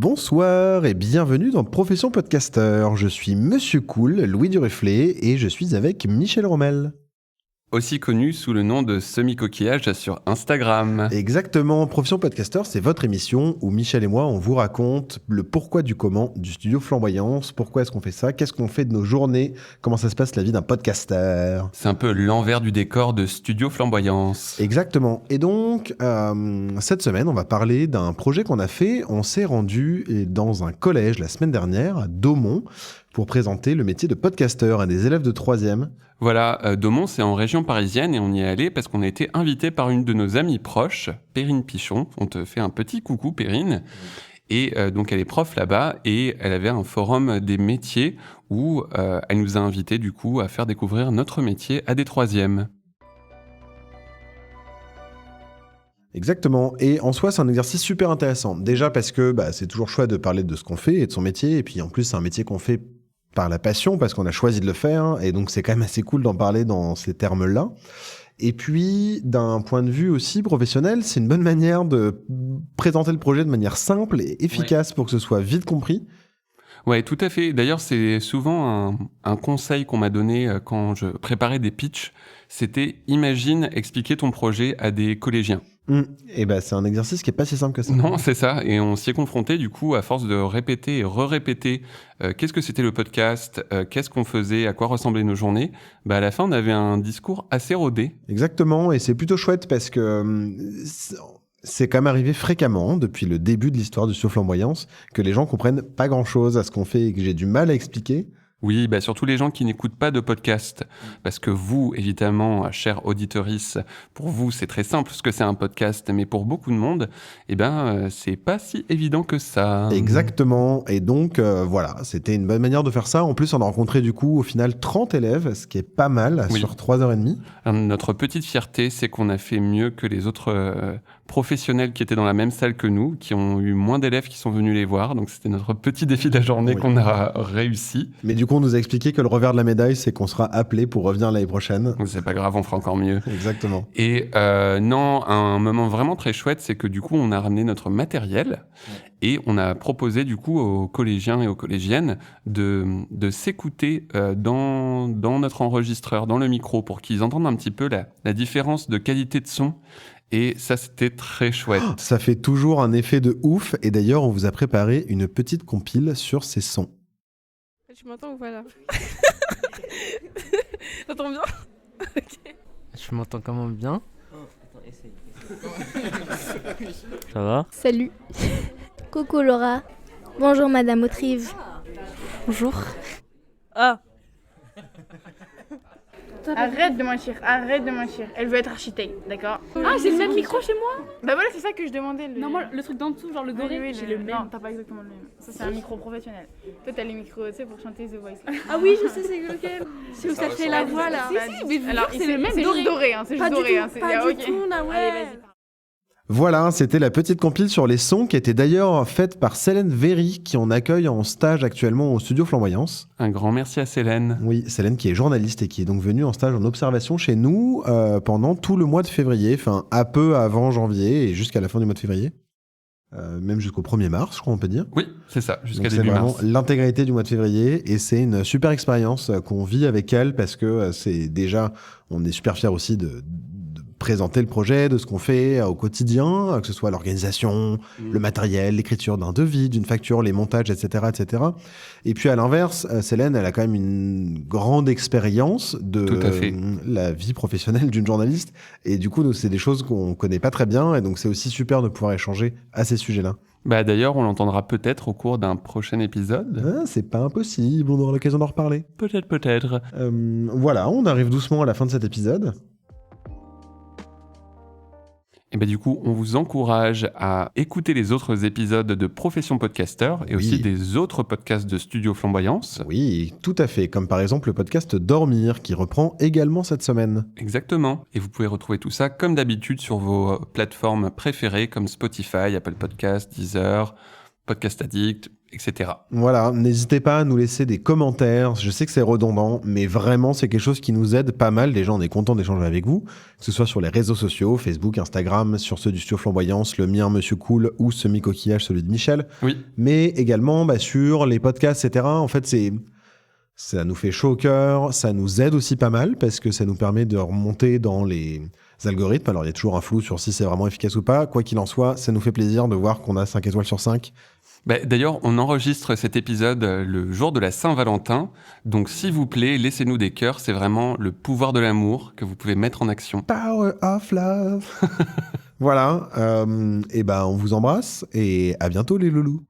Bonsoir et bienvenue dans Profession Podcaster. Je suis Monsieur Cool, Louis Duruflé, et je suis avec Michel Rommel. Aussi connu sous le nom de Semi-Coquillage sur Instagram. Exactement, Profession Podcaster, c'est votre émission où Michel et moi, on vous raconte le pourquoi du comment du studio Flamboyance, pourquoi est-ce qu'on fait ça, qu'est-ce qu'on fait de nos journées, comment ça se passe la vie d'un podcaster. C'est un peu l'envers du décor de Studio Flamboyance. Exactement, et donc cette semaine, on va parler d'un projet qu'on a fait. On s'est rendu dans un collège la semaine dernière, à Daumont, pour présenter le métier de podcasteur à des élèves de 3e. Voilà, Daumont, c'est en région parisienne et on y est allé parce qu'on a été invité par une de nos amies proches, Perrine Pichon. On te fait un petit coucou, Perrine. Et donc, elle est prof là-bas et elle avait un forum des métiers où elle nous a invités, du coup, à faire découvrir notre métier à des 3e. Exactement, et en soi c'est un exercice super intéressant. Déjà parce que c'est toujours chouette de parler de ce qu'on fait et de son métier, et puis en plus c'est un métier qu'on fait par la passion, parce qu'on a choisi de le faire, et donc c'est quand même assez cool d'en parler dans ces termes-là. Et puis, d'un point de vue aussi professionnel, c'est une bonne manière de présenter le projet de manière simple et efficace pour que ce soit vite compris. Ouais, tout à fait. D'ailleurs, c'est souvent un conseil qu'on m'a donné quand je préparais des pitchs. C'était imagine expliquer ton projet à des collégiens. Et c'est un exercice qui est pas si simple que ça. Non, c'est ça. Et on s'y est confronté, du coup, à force de répéter et re-répéter qu'est-ce que c'était le podcast, qu'est-ce qu'on faisait, à quoi ressemblaient nos journées. À la fin, on avait un discours assez rodé. Exactement, et c'est plutôt chouette parce que c'est quand même arrivé fréquemment, depuis le début de l'histoire du studio Flamboyance, que les gens comprennent pas grand-chose à ce qu'on fait et que j'ai du mal à expliquer. Oui, surtout les gens qui n'écoutent pas de podcast. Parce que vous, évidemment, chère auditorice, pour vous, c'est très simple ce que c'est un podcast. Mais pour beaucoup de monde, c'est pas si évident que ça. Exactement. Et donc, voilà, c'était une bonne manière de faire ça. En plus, on a rencontré du coup, au final, 30 élèves, ce qui est pas mal sur 3h30. Alors, notre petite fierté, c'est qu'on a fait mieux que les autres professionnels qui étaient dans la même salle que nous, qui ont eu moins d'élèves qui sont venus les voir. Donc, c'était notre petit défi de la journée qu'on a réussi. Mais du coup, on nous a expliqué que le revers de la médaille, c'est qu'on sera appelé pour revenir l'année prochaine. C'est pas grave, on fera encore mieux. Exactement. Et non, un moment vraiment très chouette, c'est que du coup, on a ramené notre matériel et on a proposé du coup aux collégiens et aux collégiennes de s'écouter dans notre enregistreur, dans le micro, pour qu'ils entendent un petit peu la différence de qualité de son. Et ça, c'était très chouette. Ça fait toujours un effet de ouf. Et d'ailleurs, on vous a préparé une petite compile sur ces sons. Tu m'entends ou pas là? T'entends bien? Okay. Je m'entends comment bien? Attends, essaye. Ça va? Salut. Coucou Laura. Bonjour Madame Autrive. Bonjour. Ah. Arrête de mentir. Elle veut être architecte, d'accord? Ah, j'ai le même micro chez moi. Bah voilà, c'est ça que je demandais. Non, moi, le truc d'en dessous, genre le doré, oui, j'ai le même. Non, t'as pas exactement le même. Ça, c'est un micro professionnel. Toi, t'as les micros, tu sais, pour chanter The Voice. Ah oui, je sais, c'est lequel. C'est où ça fait la voix, là. Si, mais c'est le même doré. C'est juste doré, hein. C'est juste doré, hein. Pas du tout, là, ouais. Allez, vas-y. Voilà, c'était la petite compile sur les sons qui était d'ailleurs faite par Célène Véry, qui on accueille en stage actuellement au studio Flamboyance. Un grand merci à Célène. Oui, Célène qui est journaliste et qui est donc venue en stage en observation chez nous pendant tout le mois de février, enfin un peu avant janvier et jusqu'à la fin du mois de février. Même jusqu'au 1er mars, je crois on peut dire. Oui, c'est ça, jusqu'à donc début mars. C'est vraiment l'intégralité du mois de février et c'est une super expérience qu'on vit avec elle parce que c'est déjà, on est super fiers aussi de présenter le projet, de ce qu'on fait au quotidien, que ce soit l'organisation, le matériel, l'écriture d'un devis, d'une facture, les montages, etc., etc. Et puis à l'inverse, Célène, elle a quand même une grande expérience de la vie professionnelle d'une journaliste. Et du coup, nous, c'est des choses qu'on connaît pas très bien. Et donc, c'est aussi super de pouvoir échanger à ces sujets-là. D'ailleurs, on l'entendra peut-être au cours d'un prochain épisode. Ah, c'est pas impossible, on aura l'occasion d'en reparler. Peut-être. Voilà, on arrive doucement à la fin de cet épisode. Et du coup, on vous encourage à écouter les autres épisodes de Profession Podcaster et aussi des autres podcasts de Studio Flamboyance. Oui, tout à fait, comme par exemple le podcast Dormir qui reprend également cette semaine. Exactement, et vous pouvez retrouver tout ça comme d'habitude sur vos plateformes préférées comme Spotify, Apple Podcasts, Deezer, Podcast Addict etc. Voilà, n'hésitez pas à nous laisser des commentaires. Je sais que c'est redondant, mais vraiment, c'est quelque chose qui nous aide pas mal. Déjà, on est content d'échanger avec vous, que ce soit sur les réseaux sociaux, Facebook, Instagram, sur ceux du Studio Flamboyance, le mien, Monsieur Cool, ou Semi-Coquillage, celui de Michel. Oui. Mais également sur les podcasts, etc. En fait, ça nous fait chaud au cœur, ça nous aide aussi pas mal, parce que ça nous permet de remonter dans les algorithmes. Alors, il y a toujours un flou sur si c'est vraiment efficace ou pas. Quoi qu'il en soit, ça nous fait plaisir de voir qu'on a 5 étoiles sur 5. D'ailleurs, on enregistre cet épisode le jour de la Saint-Valentin. Donc, s'il vous plaît, laissez-nous des cœurs. C'est vraiment le pouvoir de l'amour que vous pouvez mettre en action. Power of love. Voilà. Et on vous embrasse et à bientôt les loulous.